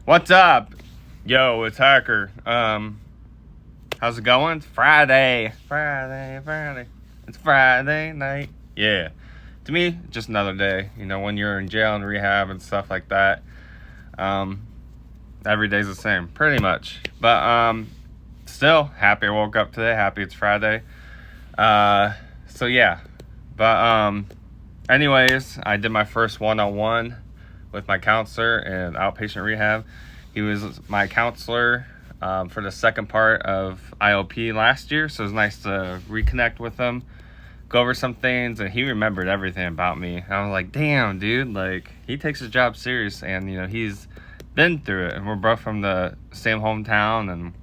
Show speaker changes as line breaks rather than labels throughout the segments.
What's up? Yo, it's Hacker. How's it going? It's Friday. It's Friday night. Yeah. To me, just another day. You know, when you're in jail and rehab and stuff like that, every day's the same, pretty much. But, still, happy I woke up today. Happy it's Friday. So yeah. But, anyways, I did my first one-on-one with my counselor in outpatient rehab. He was my counselor for the second part of IOP last year, so it was nice to reconnect with him, go over some things, and he remembered everything about me. I was like, damn, dude, like, he takes his job serious, and, you know, he's been through it, and we're both from the same hometown, and,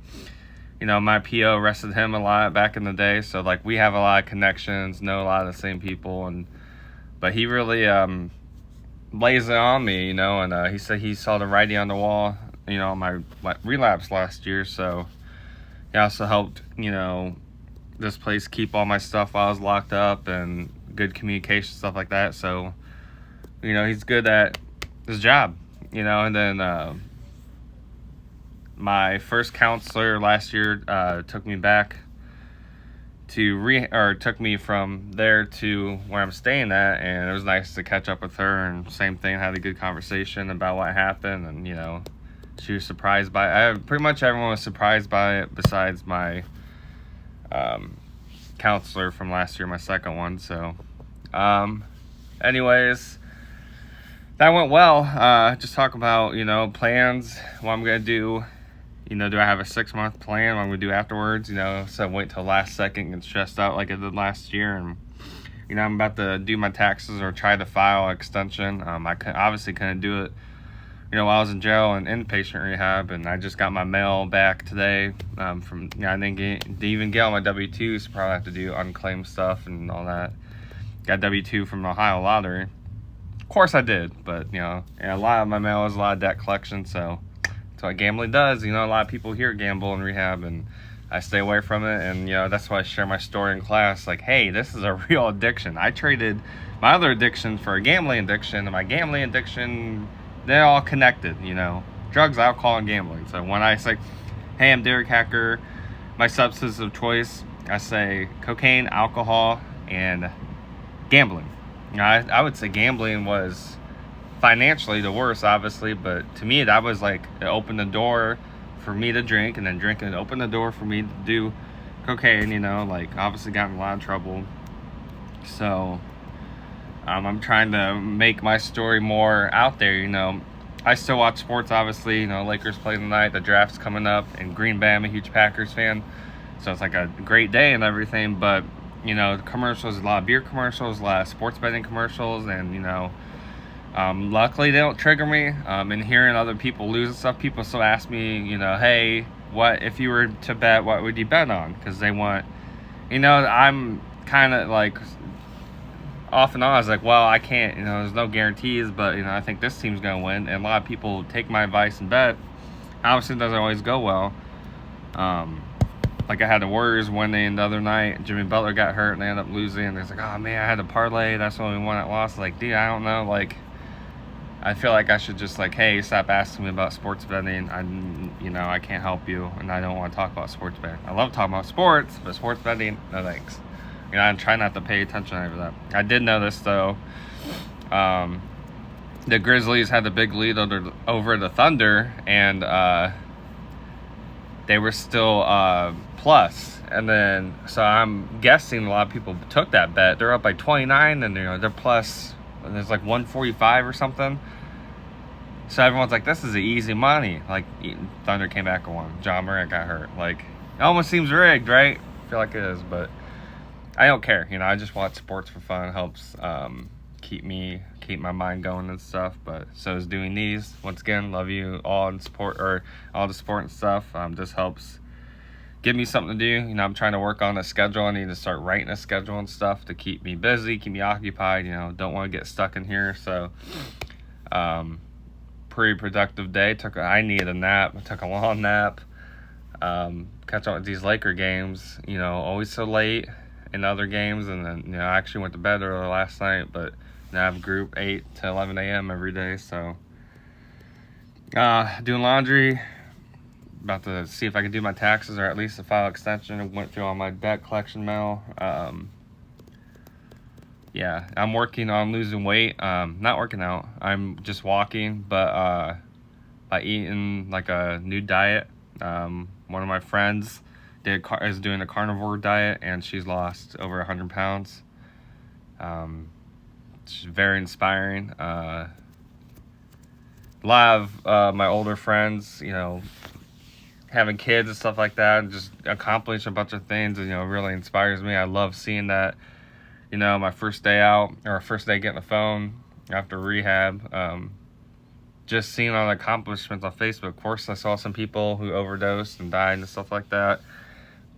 you know, my PO arrested him a lot back in the day, so, like, we have a lot of connections, know a lot of the same people, but he really lays it on me, you know, and he said he saw the writing on the wall, you know, my relapse last year, so he also helped, you know, this place keep all my stuff while I was locked up and good communication, stuff like that, so, you know, he's good at his job, you know, and then my first counselor last year took me back to took me from there to where I'm staying at, and it was nice to catch up with her, and same thing, had a good conversation about what happened, and, you know, she was surprised by it. Pretty much everyone was surprised by it besides my counselor from last year, my second one, so anyways, that went well. Just talk about, you know, plans, what I'm gonna do. You know, do I have a 6-month plan? What I'm going to do afterwards? You know, so wait till last second and get stressed out like I did last year. And, you know, I'm about to do my taxes or try to file an extension. Obviously couldn't do it, you know, while I was in jail and inpatient rehab. And I just got my mail back today from, you know, I didn't even get all my W-2s. So probably have to do unclaimed stuff and all that. Got W-2 from the Ohio Lottery. Of course I did. But, you know, and a lot of my mail is a lot of debt collection, so that's what gambling does. You know, a lot of people here gamble in rehab, and I stay away from it. And, you know, that's why I share my story in class. Like, hey, this is a real addiction. I traded my other addiction for a gambling addiction, and my gambling addiction, they're all connected, you know. Drugs, alcohol, and gambling. So when I say, hey, I'm Derek Hacker, my substance of choice, I say cocaine, alcohol, and gambling. You know, I would say gambling was financially the worst, obviously, but to me that was like it opened the door for me to drink, and then drinking opened the door for me to do cocaine, you know, like obviously got in a lot of trouble. So I'm trying to make my story more out there, you know. I still watch sports, obviously, you know, Lakers play tonight, the draft's coming up, and Green Bay, I'm a huge Packers fan, so it's like a great day and everything, but, you know, the commercials, a lot of beer commercials, a lot of sports betting commercials, and, you know, luckily they don't trigger me. And hearing other people lose and stuff, people still ask me, you know, hey, what if you were to bet, what would you bet on? Because they want, you know, I'm kind of like off and on. I was like, well, I can't, you know, there's no guarantees, but, you know, I think this team's gonna win, and a lot of people take my advice and bet. Obviously it doesn't always go well. Like I had the Warriors winning the other night, Jimmy Butler got hurt and they ended up losing, and it's like, oh man, I had a parlay, that's when we won at lost. Like, dude, I don't know, like, I feel like I should just, like, hey, stop asking me about sports betting. You know, I can't help you, and I don't want to talk about sports betting. I love talking about sports, but sports betting, no thanks. You know, I try not to pay attention over that. I did know this, though. The Grizzlies had the big lead over the Thunder, and they were still plus. And then, so I'm guessing a lot of people took that bet. They're up by 29, and, you know, they're plus. And there's like 145 or something. So everyone's like, this is easy money. Like, Thunder came back and won. John Morant got hurt. Like, it almost seems rigged, right? I feel like it is, but I don't care. You know, I just watch sports for fun. It helps keep my mind going and stuff. But so is doing these. Once again, love you all in support, or all the sport and stuff. This helps give me something to do. You know, I'm trying to work on a schedule. I need to start writing a schedule and stuff to keep me busy, keep me occupied. You know, don't want to get stuck in here. So, pretty productive day. I needed a nap. I took a long nap. Catch up with these Laker games. You know, always so late in other games. And then, you know, I actually went to bed early last night, but now I have group 8 to 11 a.m. every day. So, Doing laundry. About to see if I can do my taxes or at least a file extension. I went through all my debt collection mail. Yeah, I'm working on losing weight. Not working out. I'm just walking, but by eating like a new diet. One of my friends is doing a carnivore diet, and she's lost over 100 pounds. It's very inspiring. A lot of my older friends, having kids and stuff like that, and just accomplish a bunch of things, really inspires me. I love seeing that. My first day out, or first day getting the phone after rehab, just seeing all the accomplishments on Facebook. Of course, I saw some people who overdosed and died and stuff like that.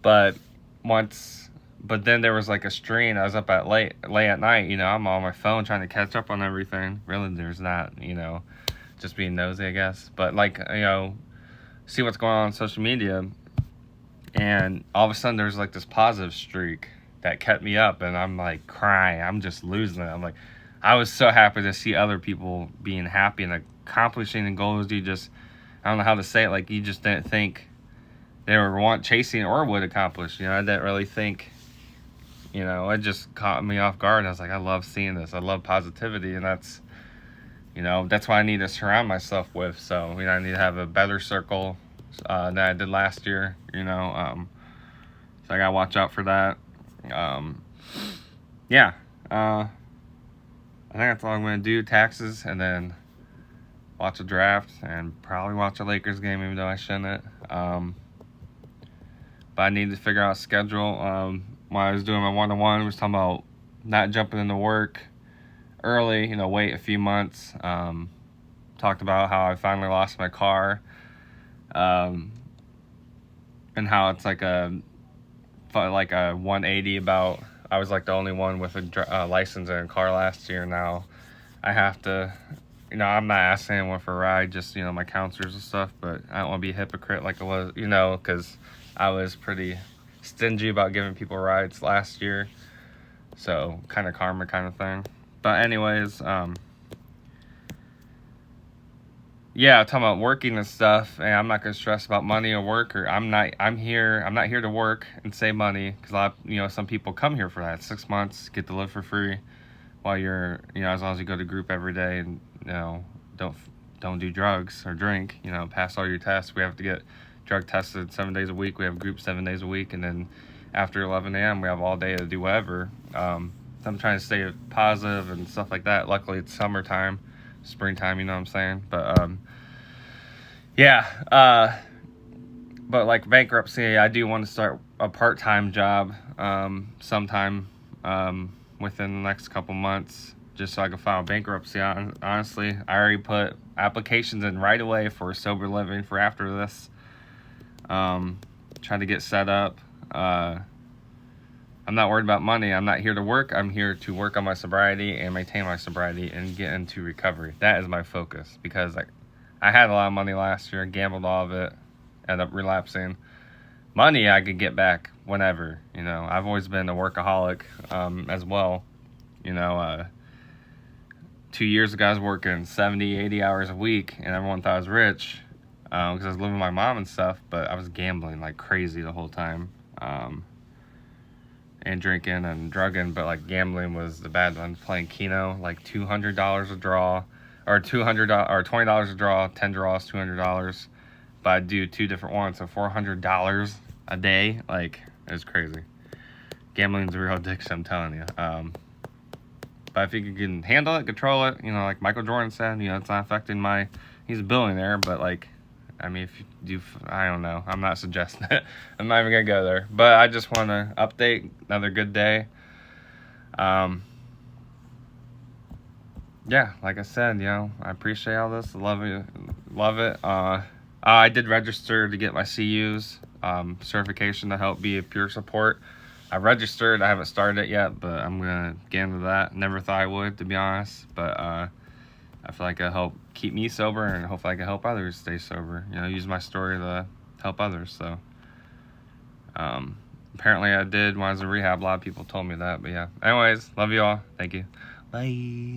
But then there was like a stream. I was up at late at night. I'm on my phone trying to catch up on everything. Really, there's not. Just being nosy, I guess. But see what's going on social media, and all of a sudden there's like this positive streak that kept me up, and I'm like crying. I'm just losing it. I'm like, I was so happy to see other people being happy and accomplishing the goals I don't know how to say it, like you just didn't think they were chasing or would accomplish. I didn't really think, it just caught me off guard. I was like, I love seeing this. I love positivity, and that's what I need to surround myself with. So, I need to have a better circle than I did last year, so I gotta watch out for that. Yeah, I think that's all I'm gonna do. Taxes, and then watch a draft, and probably watch a Lakers game, even though I shouldn't. But I need to figure out a schedule. When I was doing my one-on-one, I was talking about not jumping into work early, wait a few months. Talked about how I finally lost my car, and how it's like a 180 about. I was like the only one with a license and a car last year. Now I have to, I'm not asking anyone for a ride, just, my counselors and stuff, but I don't want to be a hypocrite like I was, because I was pretty stingy about giving people rides last year. So kind of karma kind of thing. But anyways, yeah, talking about working and stuff, and I'm not gonna stress about money or work, or I'm not here to work and save money, because some people come here for that 6 months, get to live for free, while you're, as long as you go to group every day and don't do drugs or drink, pass all your tests. We have to get drug tested 7 days a week. We have group 7 days a week, and then after 11 a.m. we have all day to do whatever. So I'm trying to stay positive and stuff like that. Luckily it's summertime, springtime, you know what I'm saying? But yeah, but like bankruptcy, I do want to start a part-time job sometime within the next couple months, just so I can file bankruptcy. Honestly, I already put applications in right away for sober living for after this. Trying to get set up. I'm not worried about money. I'm not here to work. I'm here to work on my sobriety and maintain my sobriety and get into recovery. That is my focus, because I had a lot of money last year, gambled all of it, ended up relapsing. Money I could get back whenever. I've always been a workaholic as well. 2 years ago I was working 70, 80 hours a week, and everyone thought I was rich because I was living with my mom and stuff, but I was gambling like crazy the whole time. And drinking and drugging, but like gambling was the bad one. Playing Keno, like $200 a draw, or $200 or $20 a draw, 10 draws, $200. But I do 2 different ones, so $400 a day. Like, it was crazy. Gambling's a real addiction, I'm telling you. But if you can handle it, control it, like Michael Jordan said, it's not affecting he's a billionaire, but if you do, I don't know. I'm not suggesting it. I'm not even going to go there. But I just want to update. Another good day. Yeah, like I said, I appreciate all this. Love it. I did register to get my CU's certification to help be a peer support. I registered. I haven't started it yet, but I'm going to get into that. Never thought I would, to be honest. But I feel like it'll help keep me sober, and hopefully I can help others stay sober. Use my story to help others. So apparently I did when I was in rehab. A lot of people told me that. But yeah. Anyways, love you all. Thank you. Bye.